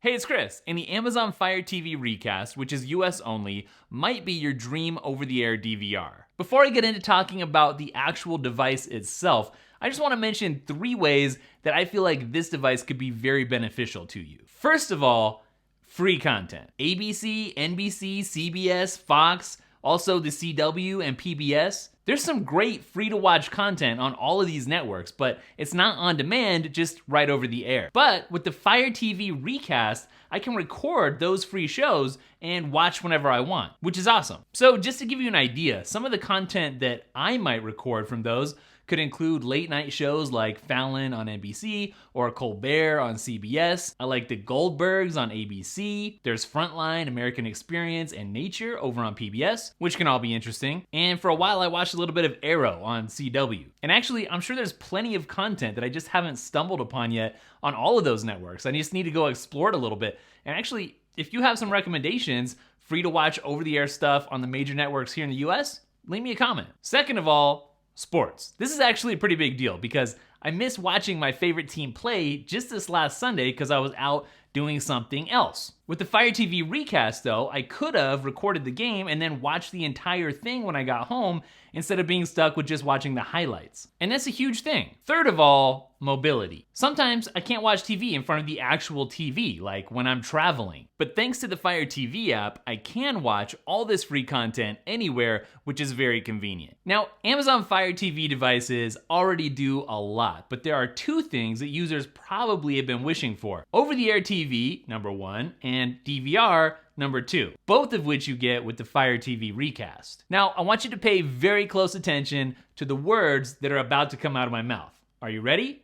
Hey, it's Chris, and the Amazon Fire TV Recast, which is US only, might be your dream over-the-air DVR. Before I get into talking about the actual device itself, I just want to mention 3 ways that I feel like this device could be very beneficial to you. First of all, free content. ABC, NBC, CBS, Fox, also the CW and PBS. There's some great free-to-watch content on all of these networks, but it's not on demand, just right over the air. But with the Fire TV Recast, I can record those free shows and watch whenever I want, which is awesome. So just to give you an idea, some of the content that I might record from those could include late night shows like Fallon on NBC or Colbert on CBS. I like the Goldbergs on ABC. There's Frontline, American Experience, and Nature over on PBS, which can all be interesting. And for a while, I watched a little bit of Arrow on CW. And actually, I'm sure there's plenty of content that I just haven't stumbled upon yet on all of those networks. I just need to go explore it a little bit. And actually, if you have some recommendations, free to watch over-the-air stuff on the major networks here in the US, leave me a comment. Second of all, sports. This is actually a pretty big deal because I missed watching my favorite team play just this last Sunday because I was out doing something else. With the Fire TV Recast though, I could have recorded the game and then watched the entire thing when I got home instead of being stuck with just watching the highlights. And that's a huge thing. Third of all, mobility. Sometimes I can't watch TV in front of the actual TV, like when I'm traveling. But thanks to the Fire TV app, I can watch all this free content anywhere, which is very convenient. Now, Amazon Fire TV devices already do a lot, but there are 2 things that users probably have been wishing for. Over-the-air TV, number 1, and DVR, number 2, both of which you get with the Fire TV Recast. Now, I want you to pay very close attention to the words that are about to come out of my mouth. Are you ready?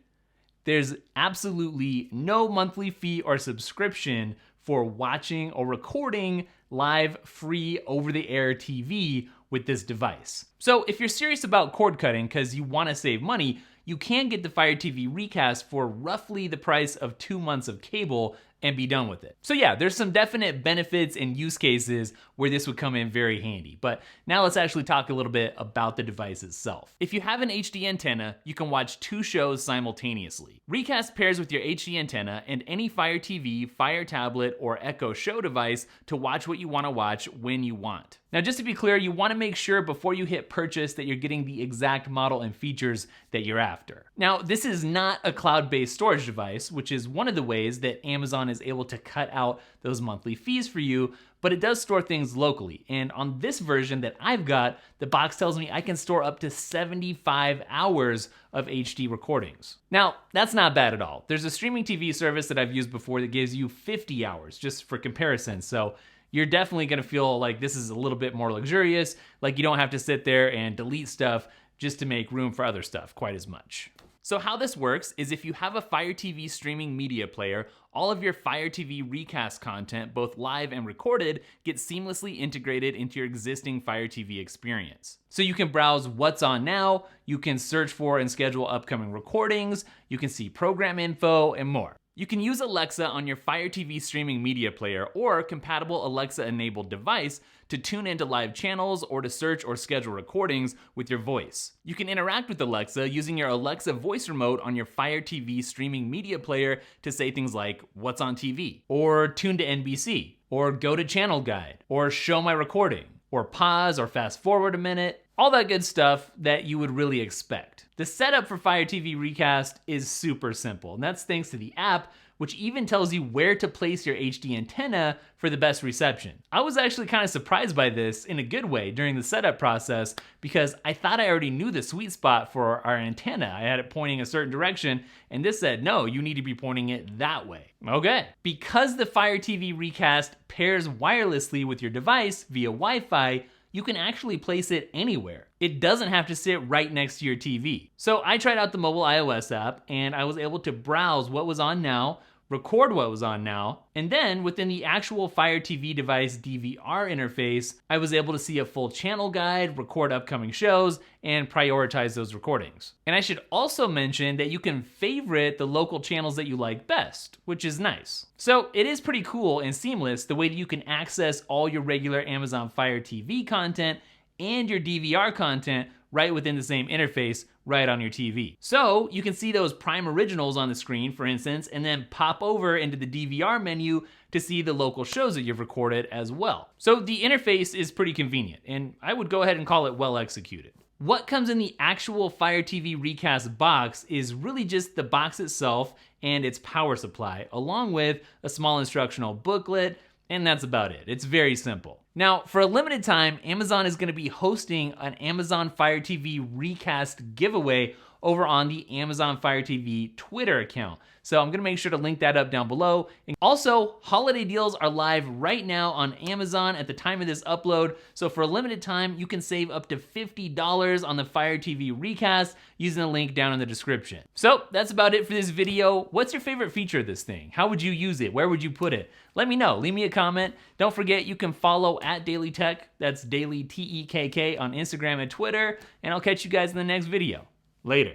There's absolutely no monthly fee or subscription for watching or recording live free over-the-air TV with this device. So if you're serious about cord cutting because you want to save money, you can get the Fire TV Recast for roughly the price of 2 months of cable and be done with it. So yeah, there's some definite benefits and use cases where this would come in very handy. But now let's actually talk a little bit about the device itself. If you have an HD antenna, you can watch 2 shows simultaneously. Recast pairs with your HD antenna and any Fire TV, Fire tablet, or Echo Show device to watch what you want to watch when you want. Now, just to be clear, you want to make sure before you hit purchase that you're getting the exact model and features that you're after. Now, this is not a cloud-based storage device, which is one of the ways that Amazon is able to cut out those monthly fees for you, but it does store things locally. And on this version that I've got, the box tells me I can store up to 75 hours of HD recordings. Now, that's not bad at all. There's a streaming TV service that I've used before that gives you 50 hours, just for comparison. So you're definitely gonna feel like this is a little bit more luxurious, like you don't have to sit there and delete stuff just to make room for other stuff quite as much. So how this works is if you have a Fire TV streaming media player, all of your Fire TV Recast content, both live and recorded, gets seamlessly integrated into your existing Fire TV experience. So you can browse what's on now, you can search for and schedule upcoming recordings, you can see program info, and more. You can use Alexa on your Fire TV streaming media player or compatible Alexa-enabled device to tune into live channels or to search or schedule recordings with your voice. You can interact with Alexa using your Alexa voice remote on your Fire TV streaming media player to say things like, "What's on TV?" or "Tune to NBC," or "Go to channel guide," or "Show my recording," or "Pause" or "Fast forward a minute." All that good stuff that you would really expect. The setup for Fire TV Recast is super simple, and that's thanks to the app, which even tells you where to place your HD antenna for the best reception. I was actually kind of surprised by this in a good way during the setup process because I thought I already knew the sweet spot for our antenna. I had it pointing a certain direction, and this said, no, you need to be pointing it that way. Okay. Because the Fire TV Recast pairs wirelessly with your device via Wi-Fi, you can actually place it anywhere. It doesn't have to sit right next to your TV. So I tried out the mobile iOS app and I was able to browse what was on now, record what was on now, and then within the actual Fire TV device DVR interface, I was able to see a full channel guide, record upcoming shows, and prioritize those recordings. And I should also mention that you can favorite the local channels that you like best, which is nice. So it is pretty cool and seamless the way that you can access all your regular Amazon Fire TV content and your DVR content right within the same interface right on your TV. So you can see those Prime originals on the screen, for instance, and then pop over into the DVR menu to see the local shows that you've recorded as well. So the interface is pretty convenient, and I would go ahead and call it well executed. What comes in the actual Fire TV Recast box is really just the box itself and its power supply, along with a small instructional booklet, and that's about it. It's very simple. Now, for a limited time, Amazon is going to be hosting an Amazon Fire TV Recast giveaway over on the Amazon Fire TV Twitter account. So I'm gonna make sure to link that up down below. And also, holiday deals are live right now on Amazon at the time of this upload. So for a limited time, you can save up to $50 on the Fire TV Recast using the link down in the description. So that's about it for this video. What's your favorite feature of this thing? How would you use it? Where would you put it? Let me know, leave me a comment. Don't forget you can follow @DailyTech, that's Daily TEKK on Instagram and Twitter, and I'll catch you guys in the next video. Later.